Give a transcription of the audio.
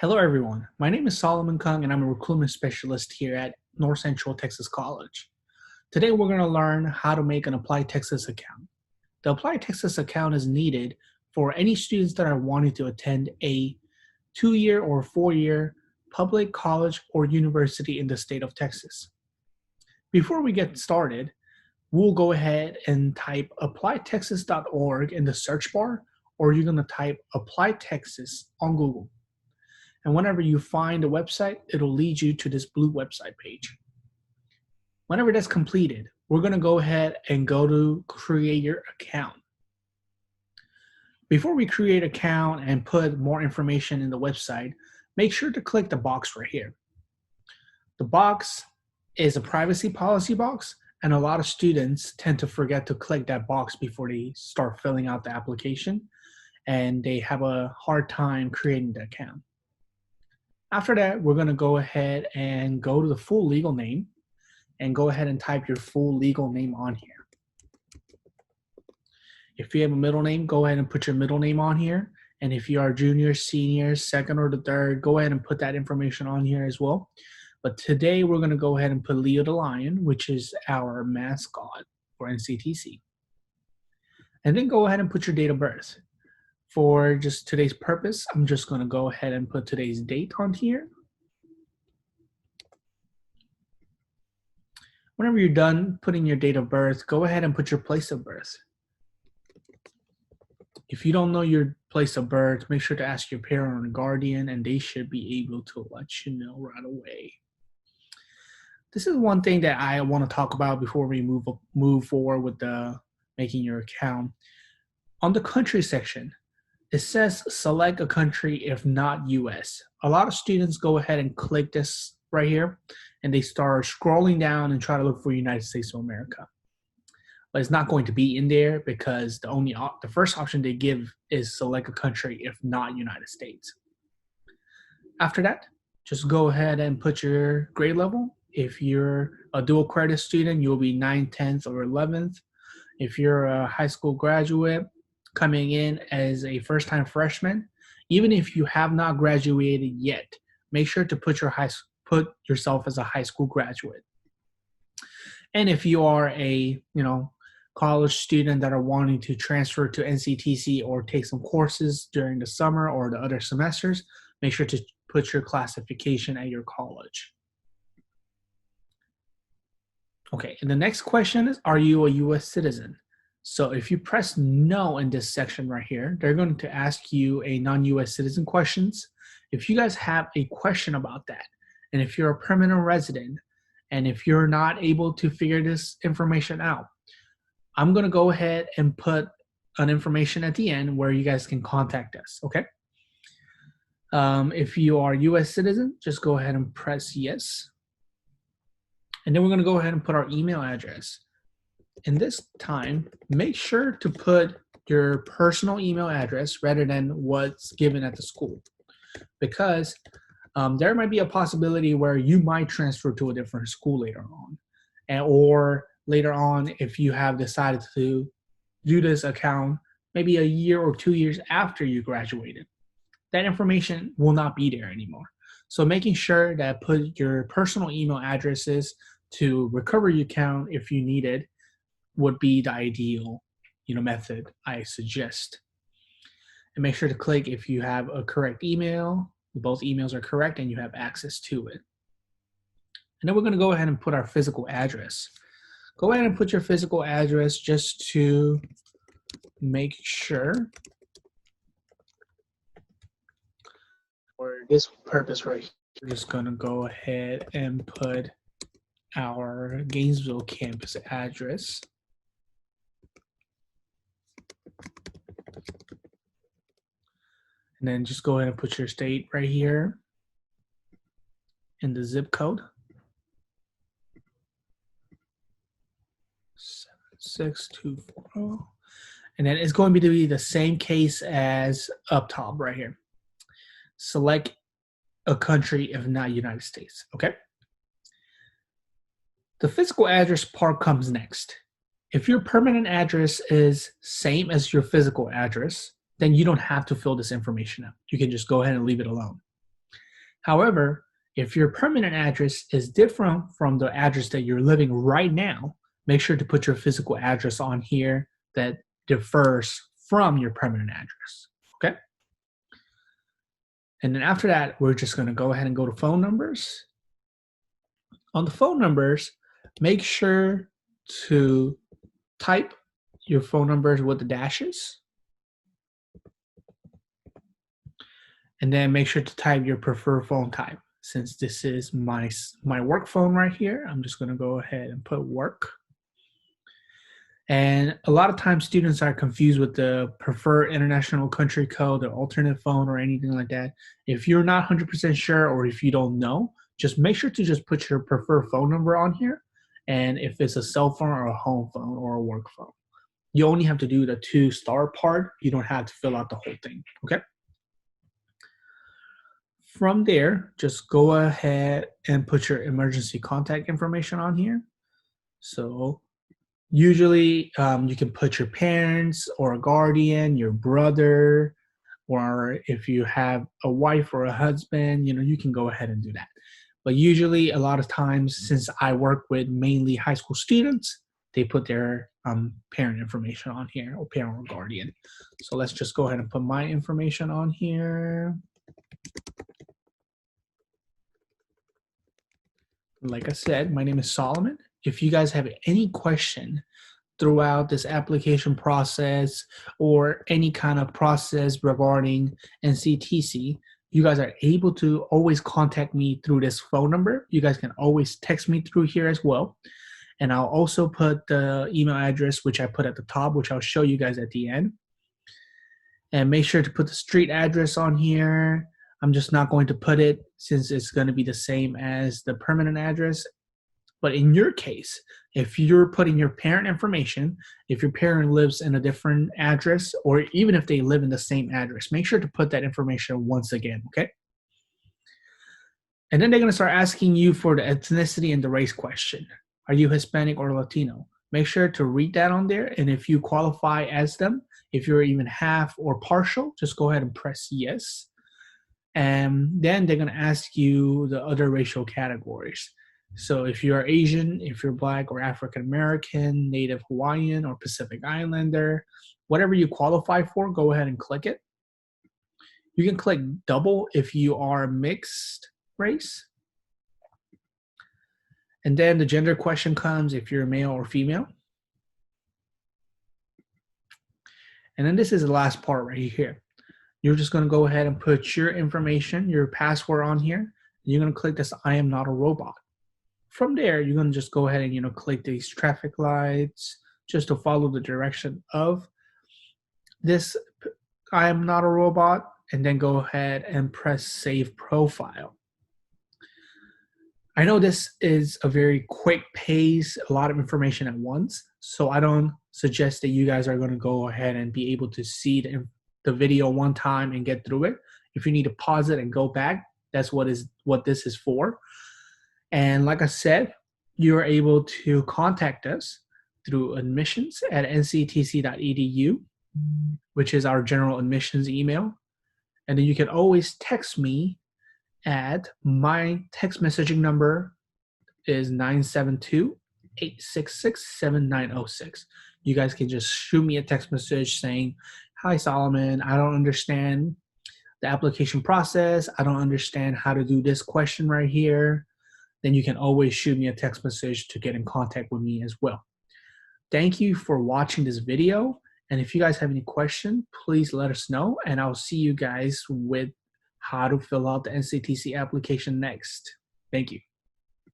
Hello, everyone. My name is Solomon Kung, and I'm a recruitment specialist here at North Central Texas College. Today, we're going to learn how to make an Apply Texas account. The Apply Texas account is needed for any students that are wanting to attend a 2-year or 4-year public college or university in the state of Texas. Before we get started, we'll go ahead and type applytexas.org in the search bar, or you're going to type Apply Texas on Google. And whenever you find a website, it'll lead you to this blue website page. Whenever that's completed, we're going to go ahead and go to create your account. Before we create an account and put more information in the website, make sure to click the box right here. The box is a privacy policy box, and a lot of students tend to forget to click that box before they start filling out the application, and they have a hard time creating the account. After that, we're going to go ahead and go to the full legal name and go ahead and type your full legal name on here. If you have a middle name, go ahead and put your middle name on here. And if you are junior, senior, second, or the third, go ahead and put that information on here as well. But today, we're going to go ahead and put Leo the Lion, which is our mascot for NCTC. And then go ahead and put your date of birth. For just today's purpose, I'm just going to go ahead and put today's date on here. Whenever you're done putting your date of birth, go ahead and put your place of birth. If you don't know your place of birth, make sure to ask your parent or guardian, and they should be able to let you know right away. This is one thing that I want to talk about before we move forward with making your account. On the country section, it says select a country if not US. A lot of students go ahead and click this right here, and they start scrolling down and try to look for United States of America. But it's not going to be in there because the first option they give is select a country if not United States. After that, just go ahead and put your grade level. If you're a dual credit student, you'll be 9th, 10th, or 11th. If you're a high school graduate coming in as a first-time freshman, even if you have not graduated yet, make sure to put yourself as a high school graduate. And if you are a college student that are wanting to transfer to NCTC or take some courses during the summer or the other semesters, make sure to put your classification at your college. Okay, and the next question is, are you a US citizen? So if you press no in this section right here, they're going to ask you a non-US citizen questions. If you guys have a question about that, and if you're a permanent resident, and if you're not able to figure this information out, I'm going to go ahead and put an information at the end where you guys can contact us, okay? If you are a US citizen, just go ahead and press yes. And then we're going to go ahead and put our email address. In this time, make sure to put your personal email address rather than what's given at the school, because there might be a possibility where you might transfer to a different school later on, or later on if you have decided to do this account maybe a year or 2 years after you graduated. That information will not be there anymore. So making sure that put your personal email addresses to recover your account if you need it would be the ideal method I suggest. And make sure to click if you have a correct email, both emails are correct and you have access to it. And then we're going to go ahead and put our physical address. Go ahead and put your physical address just to make sure. For this purpose right here, we're just going to go ahead and put our Gainesville campus address. And then just go ahead and put your state right here and the zip code. 76240. And then it's going to be the same case as up top right here. Select a country if not United States, okay? The physical address part comes next. If your permanent address is same as your physical address, then you don't have to fill this information out. You can just go ahead and leave it alone. However, if your permanent address is different from the address that you're living right now, make sure to put your physical address on here that differs from your permanent address. Okay? And then after that, we're just going to go ahead and go to phone numbers. On the phone numbers, make sure to type your phone numbers with the dashes. And then make sure to type your preferred phone type. Since this is my work phone right here, I'm just going to go ahead and put work. And a lot of times students are confused with the preferred international country code, the alternate phone, or anything like that. If you're not 100% sure, or if you don't know, just make sure to just put your preferred phone number on here. And if it's a cell phone or a home phone or a work phone, you only have to do the 2-star part. You don't have to fill out the whole thing, okay? From there, just go ahead and put your emergency contact information on here. So usually you can put your parents or a guardian, your brother, or if you have a wife or a husband, you can go ahead and do that. But usually a lot of times, since I work with mainly high school students, they put their parent information on here, or parent or guardian. So let's just go ahead and put my information on here. Like I said, my name is Solomon. If you guys have any question throughout this application process or any kind of process regarding NCTC, you guys are able to always contact me through this phone number. You guys can always text me through here as well. And I'll also put the email address, which I put at the top, which I'll show you guys at the end. And make sure to put the street address on here. I'm just not going to put it since it's going to be the same as the permanent address. But in your case, if you're putting your parent information, if your parent lives in a different address, or even if they live in the same address, make sure to put that information once again, okay? And then they're going to start asking you for the ethnicity and the race question. Are you Hispanic or Latino? Make sure to read that on there. And if you qualify as them, if you're even half or partial, just go ahead and press yes. And then they're going to ask you the other racial categories. So if you're Asian, if you're Black or African American, Native Hawaiian, or Pacific Islander, whatever you qualify for, go ahead and click it. You can click double if you are mixed race. And then the gender question comes if you're male or female. And then this is the last part right here. You're just going to go ahead and put your information, your password on here. You're going to click this I am not a robot. From there, you're going to just go ahead and, click these traffic lights just to follow the direction of this I am not a robot, and then go ahead and press save profile. I know this is a very quick pace, a lot of information at once, so I don't suggest that you guys are going to go ahead and be able to see the video one time and get through it. If you need to pause it and go back, that's what this is for. And like I said, you're able to contact us through admissions at nctc.edu, which is our general admissions email. And then you can always text me at my text messaging number is 972-866-7906. You guys can just shoot me a text message saying, hi, Solomon, I don't understand the application process. I don't understand how to do this question right here. Then you can always shoot me a text message to get in contact with me as well. Thank you for watching this video. And if you guys have any questions, please let us know. And I'll see you guys with how to fill out the NCTC application next. Thank you.